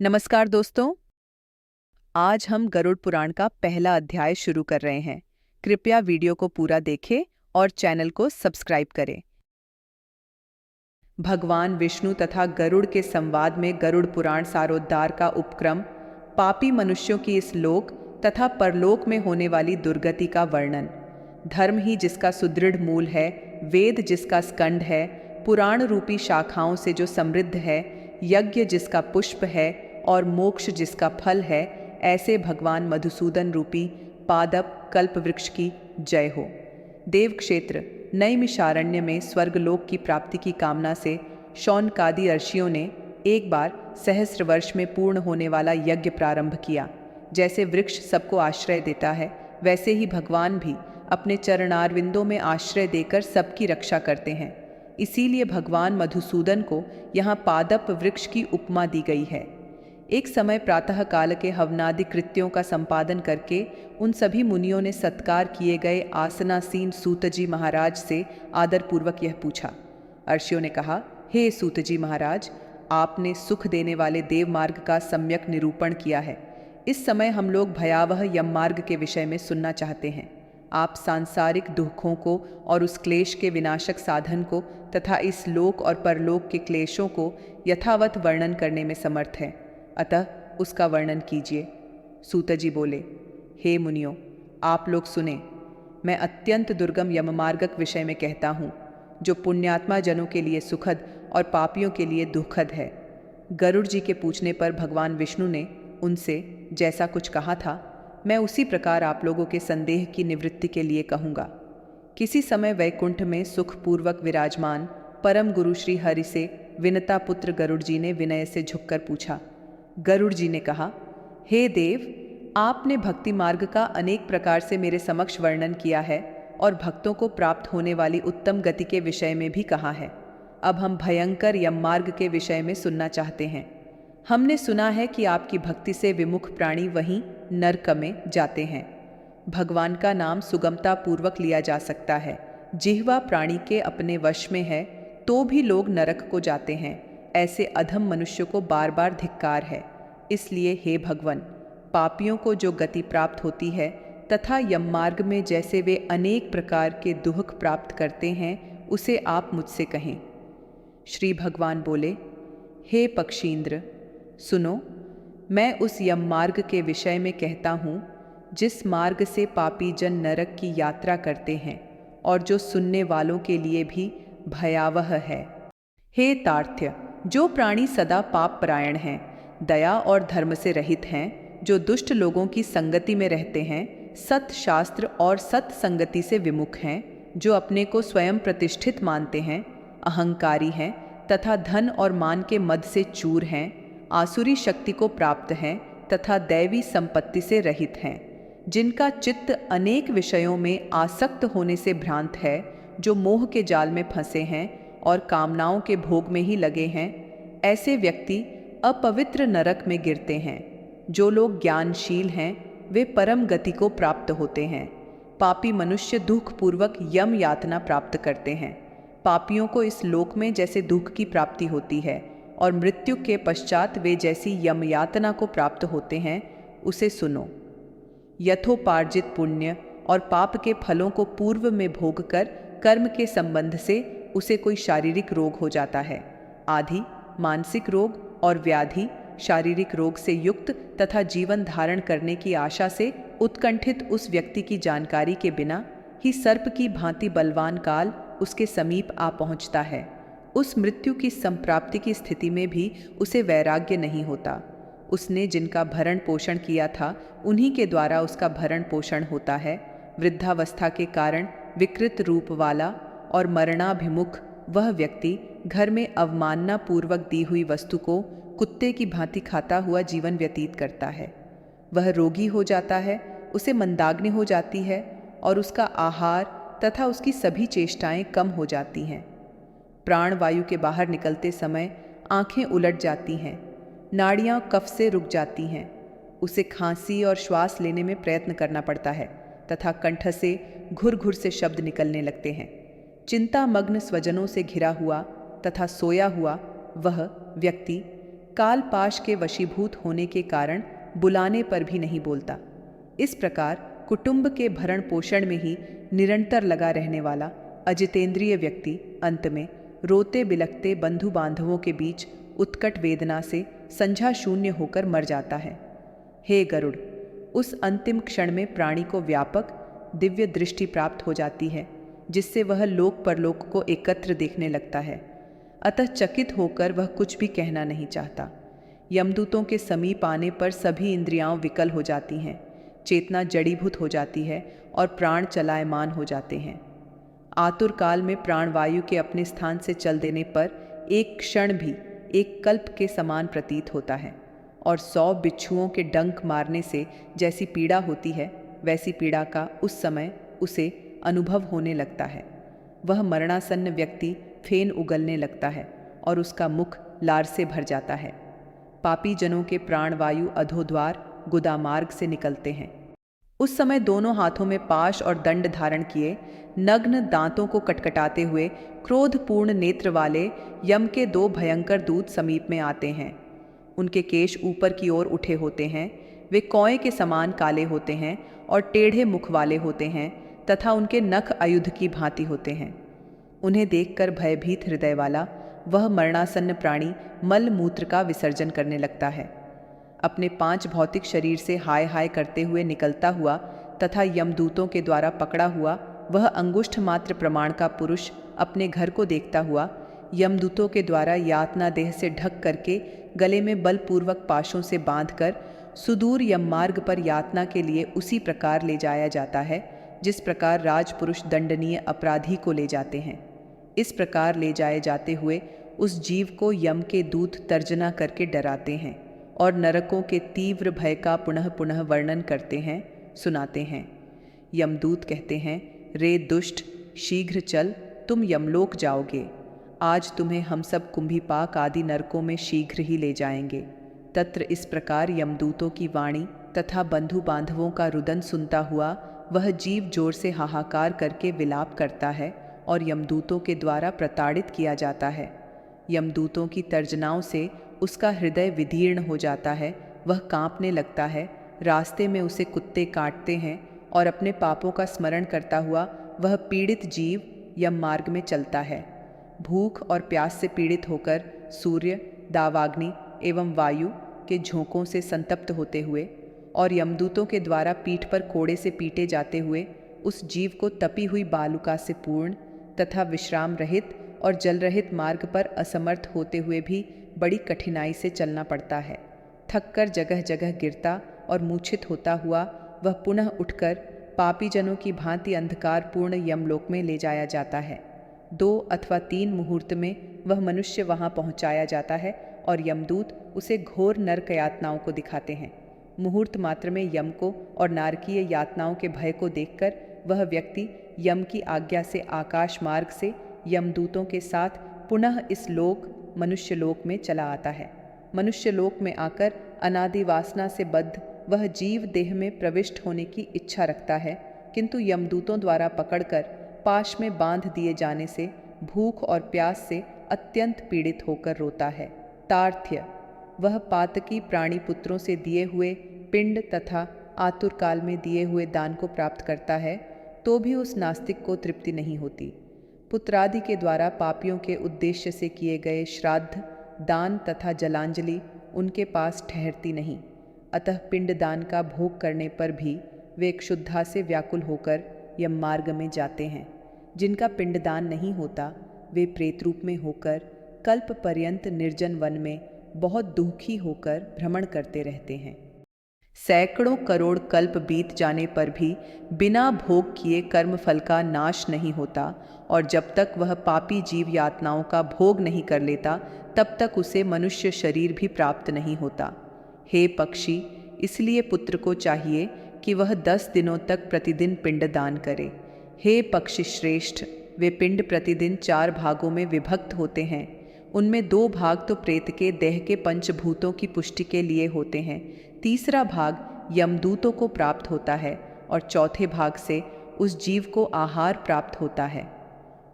नमस्कार दोस्तों। आज हम गरुड़ पुराण का पहला अध्याय शुरू कर रहे हैं। कृपया वीडियो को पूरा देखें और चैनल को सब्सक्राइब करें। भगवान विष्णु तथा गरुड़ के संवाद में गरुड़ पुराण सारोद्धार का उपक्रम, पापी मनुष्यों की इस लोक तथा परलोक में होने वाली दुर्गति का वर्णन। धर्म ही जिसका सुदृढ़ मूल है, वेद जिसका स्कंध है, पुराण रूपी शाखाओं से जो समृद्ध है, यज्ञ जिसका पुष्प है और मोक्ष जिसका फल है, ऐसे भगवान मधुसूदन रूपी पादप कल्प वृक्ष की जय हो। देव क्षेत्र नैमिषारण्य में स्वर्गलोक की प्राप्ति की कामना से शौनकादि ऋषियों ने एक बार सहस्र वर्ष में पूर्ण होने वाला यज्ञ प्रारंभ किया। जैसे वृक्ष सबको आश्रय देता है, वैसे ही भगवान भी अपने चरणारविंदों में आश्रय देकर सबकी रक्षा करते हैं। इसीलिए भगवान मधुसूदन को यहाँ पादप वृक्ष की उपमा दी गई है। एक समय प्रातः काल के हवनादि कृत्यों का संपादन करके उन सभी मुनियों ने सत्कार किए गए आसनासीन सूतजी महाराज से आदरपूर्वक यह पूछा। ऋषियों ने कहा, हे सूतजी महाराज, आपने सुख देने वाले देव मार्ग का सम्यक निरूपण किया है। इस समय हम लोग भयावह यम मार्ग के विषय में सुनना चाहते हैं। आप सांसारिक दुखों को और उस क्लेश के विनाशक साधन को तथा इस लोक और परलोक के क्लेशों को यथावत वर्णन करने में समर्थ हैं, अतः उसका वर्णन कीजिए। सूतजी बोले, हे मुनियों, आप लोग सुने। मैं अत्यंत दुर्गम यममार्गक विषय में कहता हूँ, जो पुण्यात्मा जनों के लिए सुखद और पापियों के लिए दुखद है। गरुड़ जी के पूछने पर भगवान विष्णु ने उनसे जैसा कुछ कहा था, मैं उसी प्रकार आप लोगों के संदेह की निवृत्ति के लिए कहूँगा। किसी समय वैकुंठ में सुखपूर्वक विराजमान परम गुरु श्री हरि से विनता पुत्र गरुड़ जी ने विनय से झुककर पूछा। गरुड़ जी ने कहा, हे देव, आपने भक्ति मार्ग का अनेक प्रकार से मेरे समक्ष वर्णन किया है और भक्तों को प्राप्त होने वाली उत्तम गति के विषय में भी कहा है। अब हम भयंकर यम मार्ग के विषय में सुनना चाहते हैं। हमने सुना है कि आपकी भक्ति से विमुख प्राणी वहीं नरक में जाते हैं। भगवान का नाम सुगमता पूर्वक लिया जा सकता है। जिह्वा प्राणी के अपने वश में है तो भी लोग नरक को जाते हैं। ऐसे अधम मनुष्य को बार बार धिक्कार है। इसलिए हे भगवान, पापियों को जो गति प्राप्त होती है तथा यम मार्ग में जैसे वे अनेक प्रकार के दुख प्राप्त करते हैं, उसे आप मुझसे कहें। श्री भगवान बोले, हे पक्षींद्र, सुनो, मैं उस यम मार्ग के विषय में कहता हूँ जिस मार्ग से पापी जन नरक की यात्रा करते हैं और जो सुनने वालों के लिए भी भयावह है। हे तार्थ्य, जो प्राणी सदा पाप परायण हैं, दया और धर्म से रहित हैं, जो दुष्ट लोगों की संगति में रहते हैं, सत शास्त्र और सत संगति से विमुख हैं, जो अपने को स्वयं प्रतिष्ठित मानते हैं, अहंकारी हैं तथा धन और मान के मद से चूर हैं, आसुरी शक्ति को प्राप्त हैं तथा दैवी संपत्ति से रहित हैं, जिनका चित्त अनेक विषयों में आसक्त होने से भ्रांत है, जो मोह के जाल में फंसे हैं और कामनाओं के भोग में ही लगे हैं, ऐसे व्यक्ति अपवित्र नरक में गिरते हैं। जो लोग ज्ञानशील हैं, वे परम गति को प्राप्त होते हैं। पापी मनुष्य दुखपूर्वक यम यातना प्राप्त करते हैं। पापियों को इस लोक में जैसे दुख की प्राप्ति होती है और मृत्यु के पश्चात वे जैसी यम यातना को प्राप्त होते हैं, उसे सुनो। यथोपार्जित पुण्य और पाप के फलों को पूर्व में भोग कर कर्म के संबंध से उसे कोई शारीरिक रोग हो जाता है। आदि, मानसिक रोग और व्याधि, शारीरिक रोग से युक्त तथा जीवन धारण करने की आशा से उत्कंठित उस व्यक्ति की जानकारी के बिना ही सर्प की भांति बलवान काल उसके समीप आ पहुंचता है। उस मृत्यु की संप्राप्ति की स्थिति में भी उसे वैराग्य नहीं होता। उसने जिनका भरण पोषण किया था, उन्हीं के द्वारा उसका भरण पोषण होता है। वृद्धावस्था के कारण विकृत रूप वाला और मरणाभिमुख वह व्यक्ति घर में अवमानना पूर्वक दी हुई वस्तु को कुत्ते की भांति खाता हुआ जीवन व्यतीत करता है। वह रोगी हो जाता है, उसे मंदाग्नि हो जाती है और उसका आहार तथा उसकी सभी चेष्टाएं कम हो जाती हैं। प्राण वायु के बाहर निकलते समय आंखें उलट जाती हैं, नाड़ियां कफ से रुक जाती हैं। उसे खांसी और श्वास लेने में प्रयत्न करना पड़ता है तथा कंठ से घुर घुर से शब्द निकलने लगते हैं। चिंतामग्न स्वजनों से घिरा हुआ तथा सोया हुआ वह व्यक्ति काल पाश के वशीभूत होने के कारण बुलाने पर भी नहीं बोलता। इस प्रकार कुटुंब के भरण पोषण में ही निरंतर लगा रहने वाला अजितेंद्रिय व्यक्ति अंत में रोते बिलखते बंधु बांधवों के बीच उत्कट वेदना से संझा शून्य होकर मर जाता है। हे गरुड़, उस अंतिम क्षण में प्राणी को व्यापक दिव्य दृष्टि प्राप्त हो जाती है, जिससे वह लोक परलोक को एकत्र देखने लगता है। अतः चकित होकर वह कुछ भी कहना नहीं चाहता। यमदूतों के समीप आने पर सभी इंद्रियां विकल हो जाती हैं, चेतना जड़ीभूत हो जाती है और प्राण चलायमान हो जाते हैं। आतुर काल में प्राणवायु के अपने स्थान से चल देने पर एक क्षण भी एक कल्प के समान प्रतीत होता है और 100 बिच्छुओं के डंक मारने से जैसी पीड़ा होती है, वैसी पीड़ा का उस समय उसे अनुभव होने लगता है। वह मरणासन्न व्यक्ति फेन उगलने लगता है और उसका मुख लार से भर जाता है। पापी जनों के प्राणवायु अधोद्वार गुदामार्ग से निकलते हैं। उस समय दोनों हाथों में पाश और दंड धारण किए, नग्न दांतों को कटकटाते हुए क्रोधपूर्ण नेत्र वाले यम के 2 भयंकर दूत समीप में आते हैं। उनके केश ऊपर की ओर उठे होते हैं, वे कौए के समान काले होते हैं और टेढ़े मुख वाले होते हैं तथा उनके नख आयुध की भांति होते हैं। उन्हें देखकर भयभीत हृदय वाला वह मरणासन्न प्राणी मल मूत्र का विसर्जन करने लगता है। अपने 5 भौतिक शरीर से हाय हाय करते हुए निकलता हुआ तथा यमदूतों के द्वारा पकड़ा हुआ वह अंगुष्ठ मात्र प्रमाण का पुरुष अपने घर को देखता हुआ यमदूतों के द्वारा यातना देह से ढक करके गले में बलपूर्वक पाशों से बांधकर सुदूर यम मार्ग पर यातना के लिए उसी प्रकार ले जाया जाता है जिस प्रकार राजपुरुष दंडनीय अपराधी को ले जाते हैं। इस प्रकार ले जाए जाते हुए उस जीव को यम के दूत तर्जना करके डराते हैं और नरकों के तीव्र भय का पुनः पुनः वर्णन करते हैं, सुनाते हैं। यमदूत कहते हैं, रे दुष्ट, शीघ्र चल, तुम यमलोक जाओगे। आज तुम्हें हम सब कुंभीपाक आदि नरकों में शीघ्र ही ले जाएंगे। तत्र इस प्रकार यमदूतों की वाणी तथा बंधु बांधवों का रुदन सुनता हुआ वह जीव जोर से हाहाकार करके विलाप करता है और यमदूतों के द्वारा प्रताड़ित किया जाता है। यमदूतों की तर्जनाओं से उसका हृदय विदीर्ण हो जाता है, वह कांपने लगता है। रास्ते में उसे कुत्ते काटते हैं और अपने पापों का स्मरण करता हुआ वह पीड़ित जीव यम मार्ग में चलता है। भूख और प्यास से पीड़ित होकर सूर्य, दावाग्नि एवं वायु के झोंकों से संतप्त होते हुए और यमदूतों के द्वारा पीठ पर कोड़े से पीटे जाते हुए उस जीव को तपी हुई बालुका से पूर्ण तथा विश्राम रहित और जल रहित मार्ग पर असमर्थ होते हुए भी बड़ी कठिनाई से चलना पड़ता है। थककर जगह जगह गिरता और मूर्छित होता हुआ वह पुनः उठकर पापी जनों की भांति अंधकारपूर्ण यमलोक में ले जाया जाता है। 2 अथवा 3 मुहूर्त में वह मनुष्य वहां पहुंचाया जाता है और यमदूत उसे घोर नरक यातनाओं को दिखाते हैं। मुहूर्त मात्र में यम को और नारकीय यातनाओं के भय को देखकर वह व्यक्ति यम की आज्ञा से आकाश मार्ग से यमदूतों के साथ पुनः इस लोक मनुष्य लोक में चला आता है। मनुष्य लोक में आकर अनादि वासना से बद्ध वह जीव देह में प्रविष्ट होने की इच्छा रखता है, किंतु यमदूतों द्वारा पकड़कर पाश में बांध दिए जाने से भूख और प्यास से अत्यंत पीड़ित होकर रोता है। तार्थ्य, वह पातकी प्राणी पुत्रों से दिए हुए पिंड तथा आतुर काल में दिए हुए दान को प्राप्त करता है, तो भी उस नास्तिक को तृप्ति नहीं होती। पुत्रादि के द्वारा पापियों के उद्देश्य से किए गए श्राद्ध, दान तथा जलांजलि उनके पास ठहरती नहीं। अतः पिंडदान का भोग करने पर भी वे क्षुद्धा से व्याकुल होकर यम मार्ग में जाते हैं। जिनका पिंडदान नहीं होता वे प्रेत रूप में होकर कल्प पर्यंत निर्जन वन में बहुत दुखी होकर भ्रमण करते रहते हैं। सैकड़ों करोड़ कल्प बीत जाने पर भी बिना भोग किए कर्मफल का नाश नहीं होता और जब तक वह पापी जीव यातनाओं का भोग नहीं कर लेता तब तक उसे मनुष्य शरीर भी प्राप्त नहीं होता। हे पक्षी, इसलिए पुत्र को चाहिए कि वह 10 दिनों तक प्रतिदिन पिंडदान करे। हे पक्षी श्रेष्ठ, वे पिंड प्रतिदिन 4 भागों में विभक्त होते हैं। उनमें 2 भाग तो प्रेत के देह के पंचभूतों की पुष्टि के लिए होते हैं, तीसरा भाग यमदूतों को प्राप्त होता है और चौथे भाग से उस जीव को आहार प्राप्त होता है।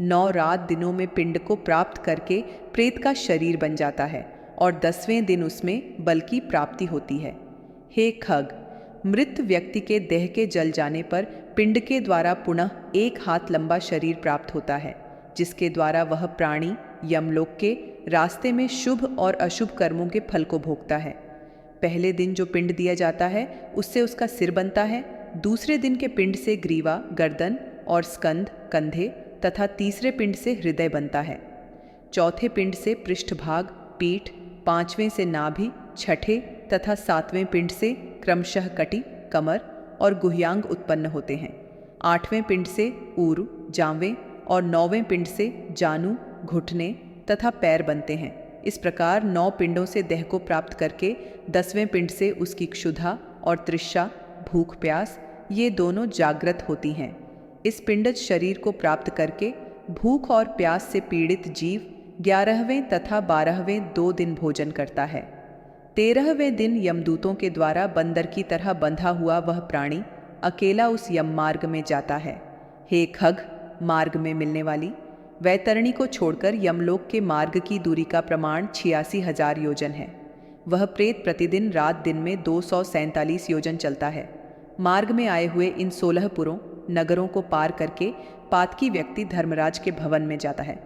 9 रात दिनों में पिंड को प्राप्त करके प्रेत का शरीर बन जाता है और 10वें दिन उसमें बल की प्राप्ति होती है। हे खग, मृत व्यक्ति के देह के जल जाने पर पिंड के द्वारा पुनः 1 हाथ लंबा शरीर प्राप्त होता है, जिसके द्वारा वह प्राणी यमलोक के रास्ते में शुभ और अशुभ कर्मों के फल को भोगता है। पहले दिन जो पिंड दिया जाता है उससे उसका सिर बनता है, दूसरे दिन के पिंड से ग्रीवा, गर्दन और स्कंध, कंधे तथा तीसरे पिंड से हृदय बनता है। चौथे पिंड से पृष्ठभाग, पीठ, 5वें से नाभि, छठे तथा 7वें पिंड से क्रमशः कटी, कमर और गुह्यांग उत्पन्न होते हैं। 8वें पिंड से ऊरु, जांवें और 9वें पिंड से जानु, घुटने तथा पैर बनते हैं। इस प्रकार 9 पिंडों से देह को प्राप्त करके 10वें पिंड से उसकी क्षुधा और तृष्णा, भूख प्यास, ये दोनों जागृत होती हैं। इस पिंडज शरीर को प्राप्त करके भूख और प्यास से पीड़ित जीव 11वें तथा 12वें 2 दिन भोजन करता है। 13वें दिन यमदूतों के द्वारा बंदर की तरह बंधा हुआ वह प्राणी अकेला उस यम मार्ग में जाता है। हे खग, मार्ग में मिलने वाली वैतरणी को छोड़कर यमलोक के मार्ग की दूरी का प्रमाण 86,000 योजन है। वह प्रेत प्रतिदिन रात दिन में 247 योजन चलता है। मार्ग में आए हुए इन 16 पुरों, नगरों को पार करके पातकी व्यक्ति धर्मराज के भवन में जाता है।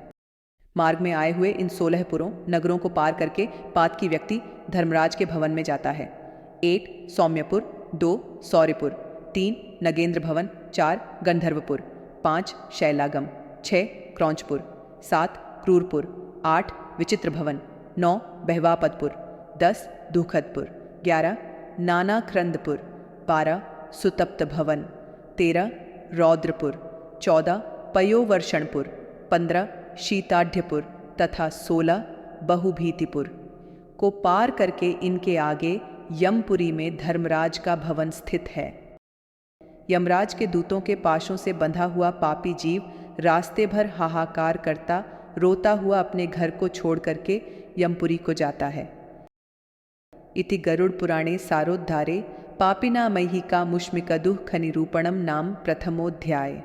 मार्ग में आए हुए इन 16 पुरों, नगरों को पार करके पातकी व्यक्ति धर्मराज के भवन में जाता है। 1 सौम्यपुर, 2 सौर्यपुर, 3 नगेंद्र भवन, 4 गंधर्वपुर, 5 शैलागम, 6 क्रौंचपुर, 7 क्रूरपुर, 8 विचित्र भवन, 9 बहवापतपुर, 10 धूखतपुर, 11 नानाख्रंदपुर, 12 सुतप्त भवन, 13 रौद्रपुर, 14 पयोवर्षणपुर, 15 शीताढ्यपुर तथा 16 बहुभीतिपुर को पार करके इनके आगे यमपुरी में धर्मराज का भवन स्थित है। यमराज के दूतों के पाशों से बंधा हुआ पापी जीव रास्ते भर हाहाकार करता रोता हुआ अपने घर को छोड़ करके यमपुरी को जाता है। इति गरुड़ पुराणे सारोद्धारे पापिना मयिका मुष्मिकदुः खनिरूपणम नाम प्रथमोध्याय।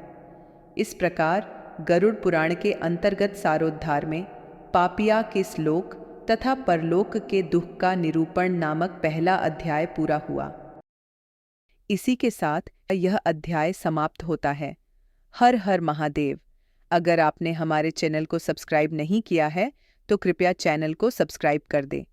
इस प्रकार गरुड़ पुराण के अंतर्गत सारोद्धार में पापिया के श्लोक तथा परलोक के दुख का निरूपण नामक पहला अध्याय पूरा हुआ। इसी के साथ यह अध्याय समाप्त होता है। हर हर महादेव। अगर आपने हमारे चैनल को सब्सक्राइब नहीं किया है तो कृपया चैनल को सब्सक्राइब कर दें।